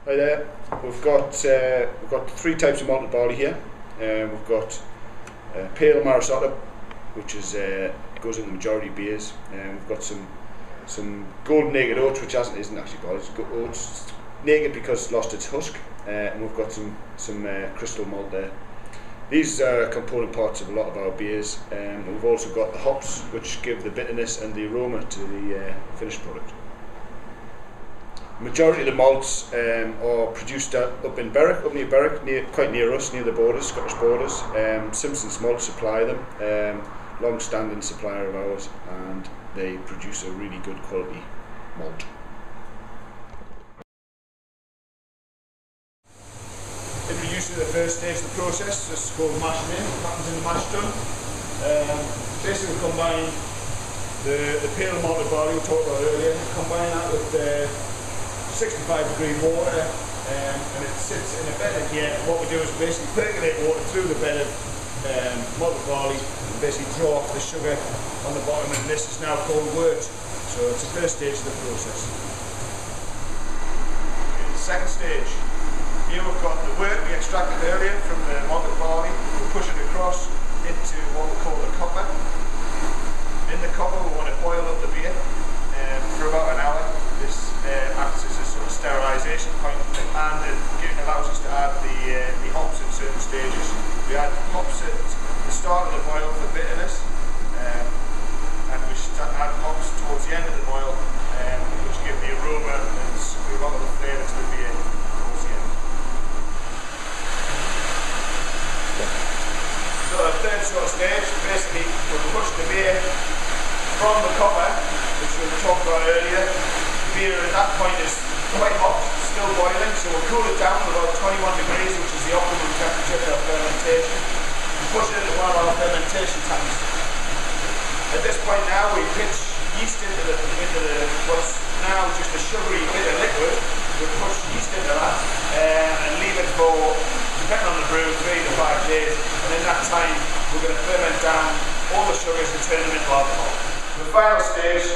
Hi there. We've got three types of malted barley here. We've got pale marisotto, which is goes in the majority of beers. We've got some golden naked oats, which isn't actually barley. It's got oats naked because it's lost its husk, and we've got some crystal malt there. These are component parts of a lot of our beers. We've also got the hops, which give the bitterness and the aroma to the finished product. Majority of the malts are produced up near Berwick, quite near us, near the borders, Scottish borders. Simpson's Malt supply them, long-standing supplier of ours, and they produce a really good quality malt. Introducing the first stage of the process, this is called mashing in, happens in the mash tun. Basically we combine the pale malted barley we talked about earlier, combine that with 65-degree water, and it sits in a bed here. What we do is basically percolate water through the bed of malted barley and basically draw off the sugar on the bottom, and this is now called wort. So it's the first stage of the process. Okay, the second stage, here we've got the wort we extracted earlier from the malted barley. We'll push it across into what we call the copper. In the copper we want to boil up the beer for about an hour. This acts as a sort of sterilisation point, and it allows us to add the hops in certain stages. We add hops at the start of the boil for bitterness, and we add hops towards the end of the boil, which give the aroma and a lot of the flavour to the beer towards the end. So the third sort of stage, basically we'll push the beer from the copper, which we talked about earlier. The beer at that point is quite hot, still boiling, so we'll cool it down to about 21 degrees, which is the optimum temperature for fermentation, and push it into one of our fermentation tanks. At this point now we pitch yeast into what's now just a sugary bitter liquid. We'll push yeast into that and leave it for, depending on the brew, 3 to 5 days, and in that time we're going to ferment down all the sugars and turn them into alcohol. The final stage,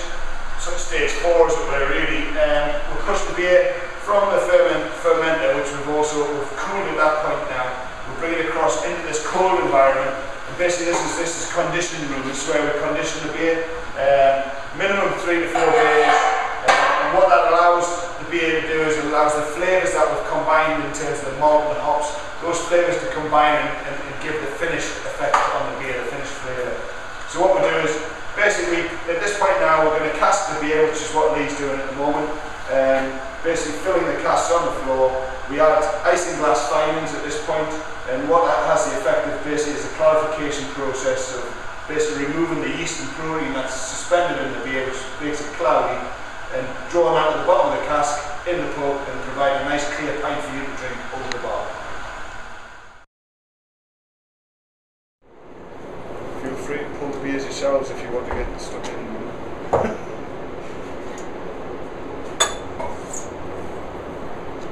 stage 4 as it were really, we'll push the beer from the fermenter, which we've cooled at that point now. We'll bring it across into this cold environment, and basically this is conditioning room. This is where we condition the beer, minimum 3 to 4 days, and what that allows the beer to do is it allows the flavours that we've combined in terms of the malt and the hops, those flavours to combine and give the finished effect on the beer, the finished flavour. So what we do is, basically, at this point now, we're going to cast the beer, which is what Lee's doing at the moment. Basically filling the casks on the floor. We add isinglass filings at this point, and what that has the effect of basically is a clarification process of basically removing the yeast and protein that's suspended in the beer, which makes it cloudy, and drawing out at the bottom of the cask in the pub and provide a nice clear pint for you to drink over the bar. Feel free to pull the beers yourselves if you want to get stuck in.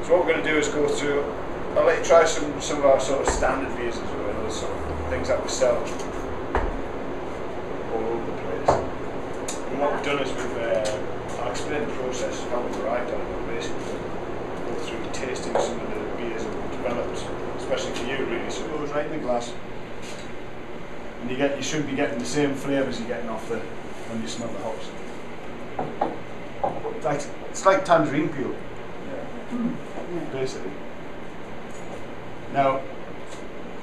So what we're going to do is go through, I'll let you try some of our sort of standard beers as well, those sort of things that we sell all over the place. And what we've done is I'll explain the process, how we've arrived on it, but basically go through tasting some of the beers that we've developed, especially for you really, so it goes right in the glass. And you shouldn't be getting the same flavours you're getting off when you smell the hops. It's like tangerine peel, basically. Now,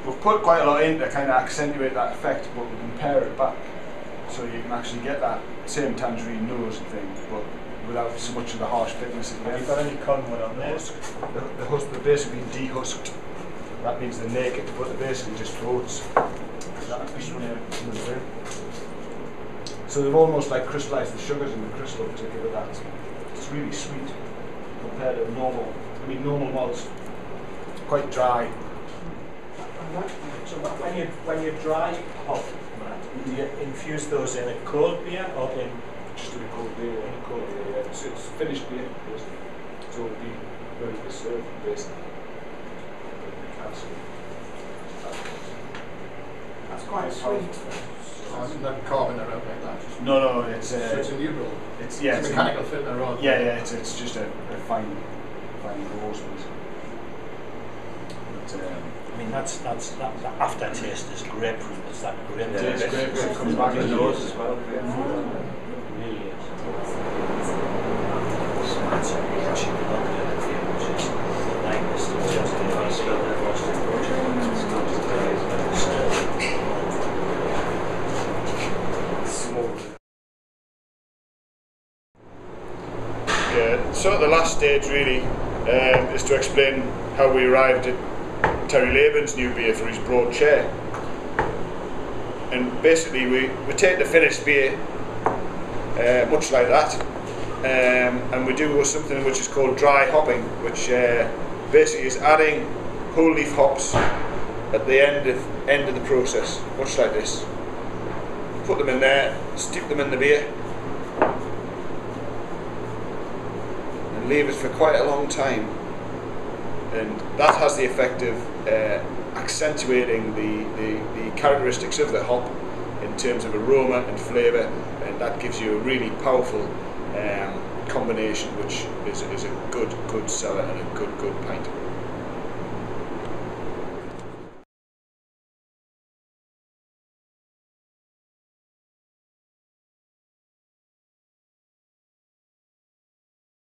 we've put quite a lot in to kind of accentuate that effect, but we can pare it back so you can actually get that same tangerine nose thing, but without so much of the harsh bitterness at the end. Have you got any cottonwood on there? The husk, they're basically dehusked. That means they're naked, but they're basically just oats. So they've almost like crystallised the sugars in the crystal to give it that. It's really sweet compared to normal. I mean, normal malts quite dry. So when you dry hop, do you infuse those in a cold beer or in just in a cold beer? In a cold beer, yeah. So it's finished beer, basically. So it'll be ready to serve, basically. That's quite sweet. Oh, isn't that carving around like that? No, it's so it's a new roll. It's a mechanical filter roll. Yeah, it's just a fine fine roasters. But, I mean, that aftertaste is grapefruit. It's that grapefruit. yeah, it's grapefruit comes back in the nose as well. Grapefruit. It really is. So that's a crushing love which is like this. Just so the last stage really is to explain how we arrived at Terry Laybourne's new beer for his Broad Chare. And basically we take the finished beer much like that, and we do something which is called dry hopping, which basically is adding whole leaf hops at the end of the process, much like this. Put them in there, stick them in the beer, and leave it for quite a long time, and that has the effect of accentuating the characteristics of the hop in terms of aroma and flavour, and that gives you a really powerful combination, which is a good seller and a good pint.